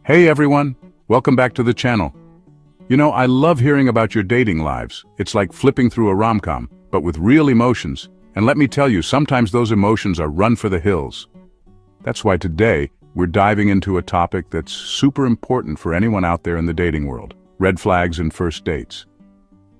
Hey everyone, welcome back to the channel. I love hearing about your dating lives. It's like flipping through a rom-com, but with real emotions. And let me tell you, sometimes those emotions are run for the hills. That's why today, we're diving into a topic that's super important for anyone out there in the dating world. Red flags and first dates.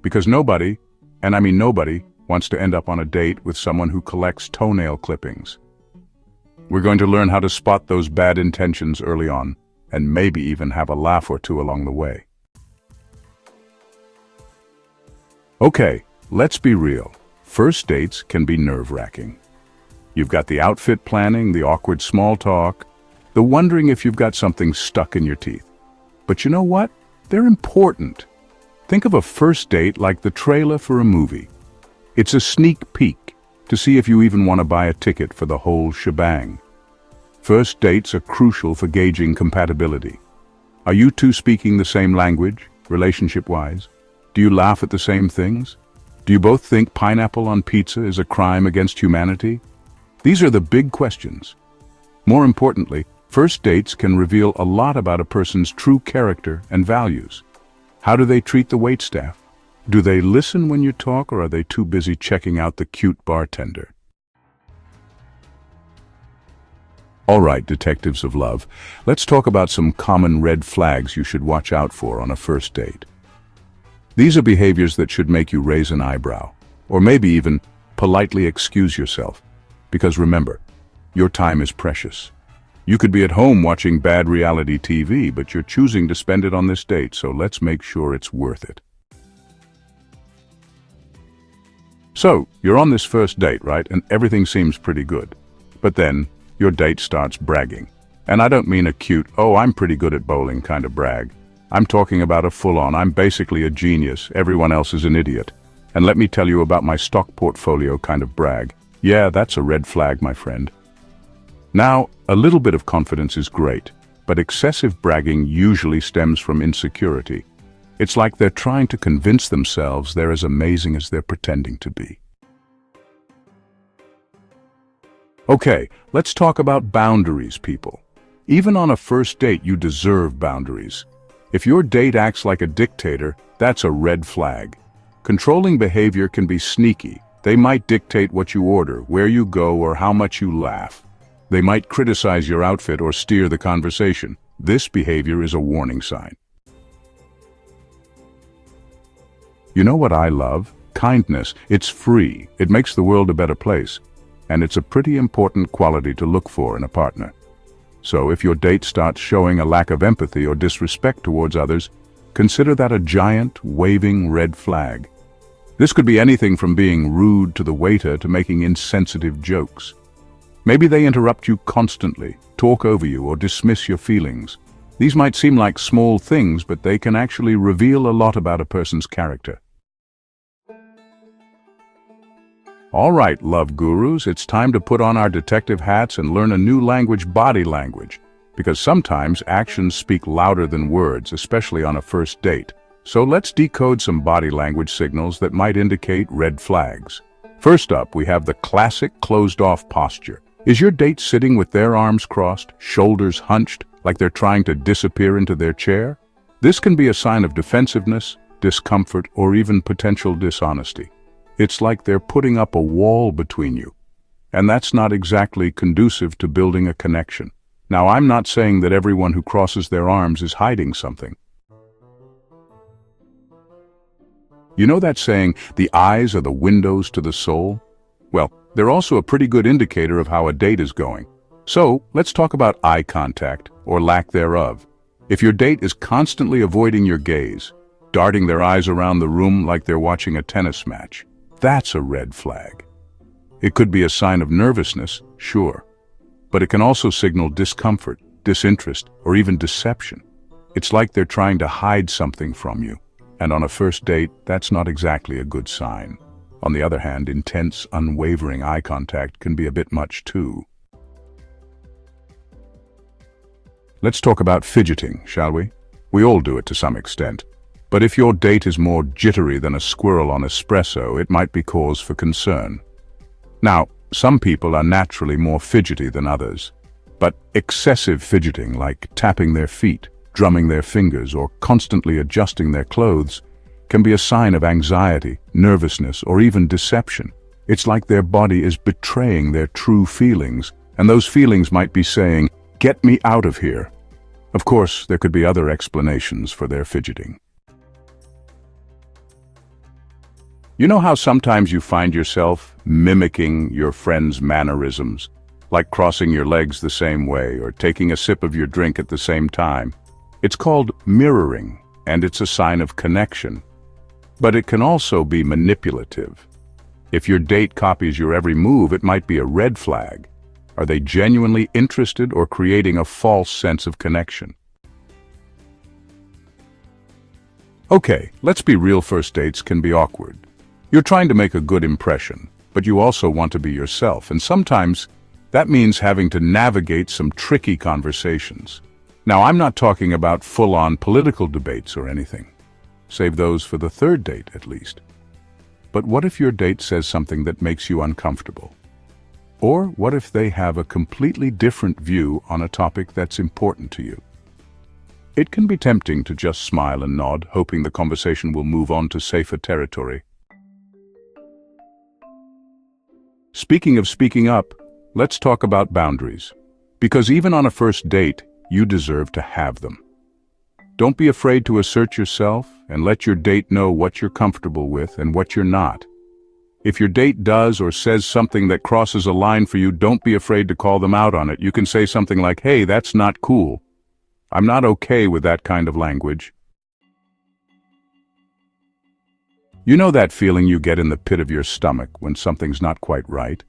Because nobody, and I mean nobody, wants to end up on a date with someone who collects toenail clippings. We're going to learn how to spot those bad intentions early on, and maybe even have a laugh or two along the way. Okay, let's be real. First dates can be nerve-wracking. You've got the outfit planning, the awkward small talk, the wondering if you've got something stuck in your teeth. But you know what? They're important. Think of a first date like the trailer for a movie. It's a sneak peek to see if you even want to buy a ticket for the whole shebang. First dates are crucial for gauging compatibility. Are you two speaking the same language, relationship-wise? Do you laugh at the same things? Do you both think pineapple on pizza is a crime against humanity? These are the big questions. More importantly, first dates can reveal a lot about a person's true character and values. How do they treat the waitstaff? Do they listen when you talk, or are they too busy checking out the cute bartender? All right, detectives of love, let's talk about some common red flags you should watch out for on a first date. These are behaviors that should make you raise an eyebrow, or maybe even politely excuse yourself. Because remember, your time is precious. You could be at home watching bad reality TV, but you're choosing to spend it on this date, so let's make sure it's worth it. So, you're on this first date, right? And everything seems pretty good. But then, your date starts bragging. And I don't mean a cute, oh, I'm pretty good at bowling kind of brag. I'm talking about a full-on, I'm basically a genius, everyone else is an idiot. And let me tell you about my stock portfolio kind of brag. Yeah, that's a red flag, my friend. Now, a little bit of confidence is great, but excessive bragging usually stems from insecurity. It's like they're trying to convince themselves they're as amazing as they're pretending to be. Okay, let's talk about boundaries, people. Even on a first date, you deserve boundaries. If your date acts like a dictator, that's a red flag. Controlling behavior can be sneaky. They might dictate what you order, where you go, or how much you laugh. They might criticize your outfit or steer the conversation. This behavior is a warning sign. You know what I love? Kindness. It's free. It makes the world a better place. And it's a pretty important quality to look for in a partner. So if your date starts showing a lack of empathy or disrespect towards others, consider that a giant, waving red flag. This could be anything from being rude to the waiter to making insensitive jokes. Maybe they interrupt you constantly, talk over you, or dismiss your feelings. These might seem like small things, but they can actually reveal a lot about a person's character. All right, love gurus, it's time to put on our detective hats and learn a new language, body language. Because sometimes actions speak louder than words, especially on a first date. So let's decode some body language signals that might indicate red flags. First up, we have the classic closed-off posture. Is your date sitting with their arms crossed, shoulders hunched, like they're trying to disappear into their chair? This can be a sign of defensiveness, discomfort, or even potential dishonesty. It's like they're putting up a wall between you. And that's not exactly conducive to building a connection. Now, I'm not saying that everyone who crosses their arms is hiding something. You know that saying, the eyes are the windows to the soul? Well, they're also a pretty good indicator of how a date is going. So, let's talk about eye contact, or lack thereof. If your date is constantly avoiding your gaze, darting their eyes around the room like they're watching a tennis match, that's a red flag. It could be a sign of nervousness, sure, but it can also signal discomfort, disinterest, or even deception. It's like they're trying to hide something from you, and on a first date, that's not exactly a good sign. On the other hand, intense, unwavering eye contact can be a bit much too. Let's talk about fidgeting, shall we? We all do it to some extent. But if your date is more jittery than a squirrel on espresso, it might be cause for concern. Now, some people are naturally more fidgety than others, but excessive fidgeting, like tapping their feet, drumming their fingers, or constantly adjusting their clothes, can be a sign of anxiety, nervousness, or even deception. It's like their body is betraying their true feelings, and those feelings might be saying, "Get me out of here." Of course, there could be other explanations for their fidgeting. You know how sometimes you find yourself mimicking your friend's mannerisms, like crossing your legs the same way or taking a sip of your drink at the same time? It's called mirroring, and it's a sign of connection. But it can also be manipulative. If your date copies your every move, it might be a red flag. Are they genuinely interested or creating a false sense of connection? Okay, let's be real, first dates can be awkward. You're trying to make a good impression, but you also want to be yourself, and sometimes that means having to navigate some tricky conversations. Now, I'm not talking about full-on political debates or anything. Save those for the third date, at least. But what if your date says something that makes you uncomfortable? Or what if they have a completely different view on a topic that's important to you? It can be tempting to just smile and nod, hoping the conversation will move on to safer territory. Speaking of speaking up, let's talk about boundaries. Because even on a first date, you deserve to have them. Don't be afraid to assert yourself and let your date know what you're comfortable with and what you're not. If your date does or says something that crosses a line for you, don't be afraid to call them out on it. You can say something like, "Hey, that's not cool. I'm not okay with that kind of language." You know that feeling you get in the pit of your stomach when something's not quite right?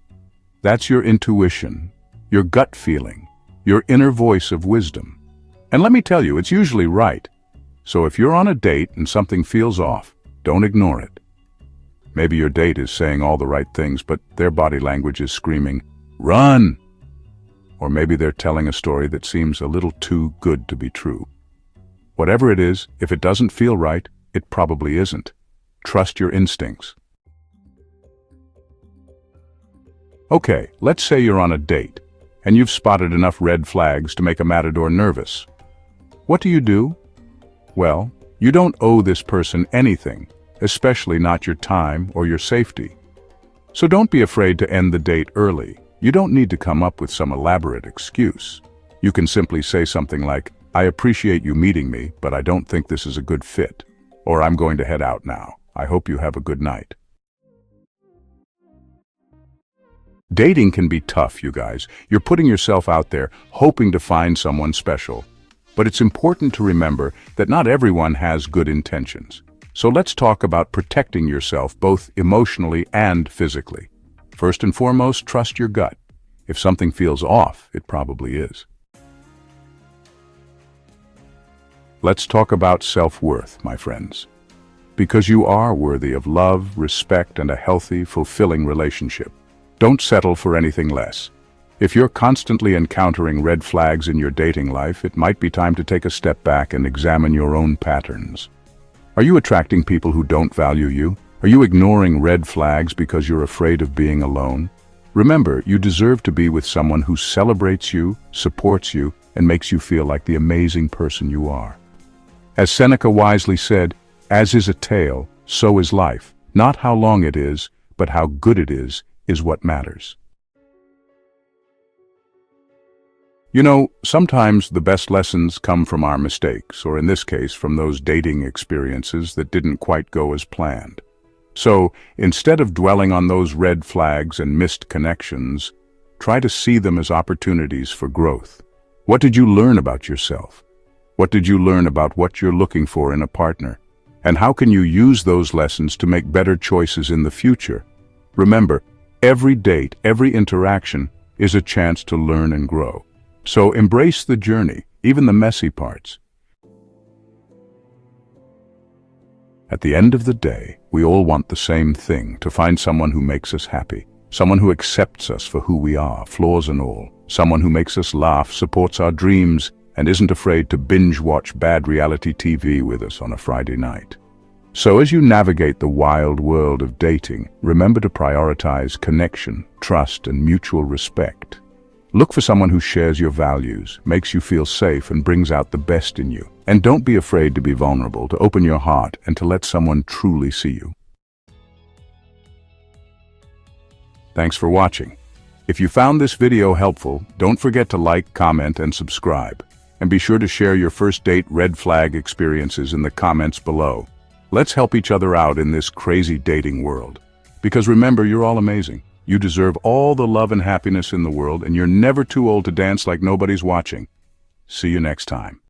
That's your intuition, your gut feeling, your inner voice of wisdom. And let me tell you, it's usually right. So if you're on a date and something feels off, don't ignore it. Maybe your date is saying all the right things, but their body language is screaming, "Run!" Or maybe they're telling a story that seems a little too good to be true. Whatever it is, if it doesn't feel right, it probably isn't. Trust your instincts. Okay, let's say you're on a date, and you've spotted enough red flags to make a matador nervous. What do? Well, you don't owe this person anything, especially not your time or your safety. So don't be afraid to end the date early. You don't need to come up with some elaborate excuse. You can simply say something like, "I appreciate you meeting me, but I don't think this is a good fit." Or, "I'm going to head out now. I hope you have a good night." Dating can be tough, you guys. You're putting yourself out there, hoping to find someone special. But it's important to remember that not everyone has good intentions. So let's talk about protecting yourself both emotionally and physically. First and foremost, trust your gut. If something feels off, it probably is. Let's talk about self-worth, my friends. Because you are worthy of love, respect, and a healthy, fulfilling relationship. Don't settle for anything less. If you're constantly encountering red flags in your dating life, it might be time to take a step back and examine your own patterns. Are you attracting people who don't value you? Are you ignoring red flags because you're afraid of being alone? Remember, you deserve to be with someone who celebrates you, supports you, and makes you feel like the amazing person you are. As Seneca wisely said, "As is a tale, so is life. Not how long it is, but how good it is what matters." You know, sometimes the best lessons come from our mistakes, or in this case, from those dating experiences that didn't quite go as planned. So, instead of dwelling on those red flags and missed connections, try to see them as opportunities for growth. What did you learn about yourself? What did you learn about what you're looking for in a partner? And how can you use those lessons to make better choices in the future? Remember, every date, every interaction is a chance to learn and grow. So embrace the journey, even the messy parts. At the end of the day, we all want the same thing, to find someone who makes us happy, someone who accepts us for who we are, flaws and all, someone who makes us laugh, supports our dreams, and isn't afraid to binge-watch bad reality TV with us on a Friday night. So as you navigate the wild world of dating, remember to prioritize connection, trust, and mutual respect. Look for someone who shares your values, makes you feel safe, and brings out the best in you. And don't be afraid to be vulnerable, to open your heart, and to let someone truly see you. Thanks for watching. If you found this video helpful, don't forget to like, comment, and subscribe. And be sure to share your first date red flag experiences in the comments below. Let's help each other out in this crazy dating world. Because remember, you're all amazing. You deserve all the love and happiness in the world, and you're never too old to dance like nobody's watching. See you next time.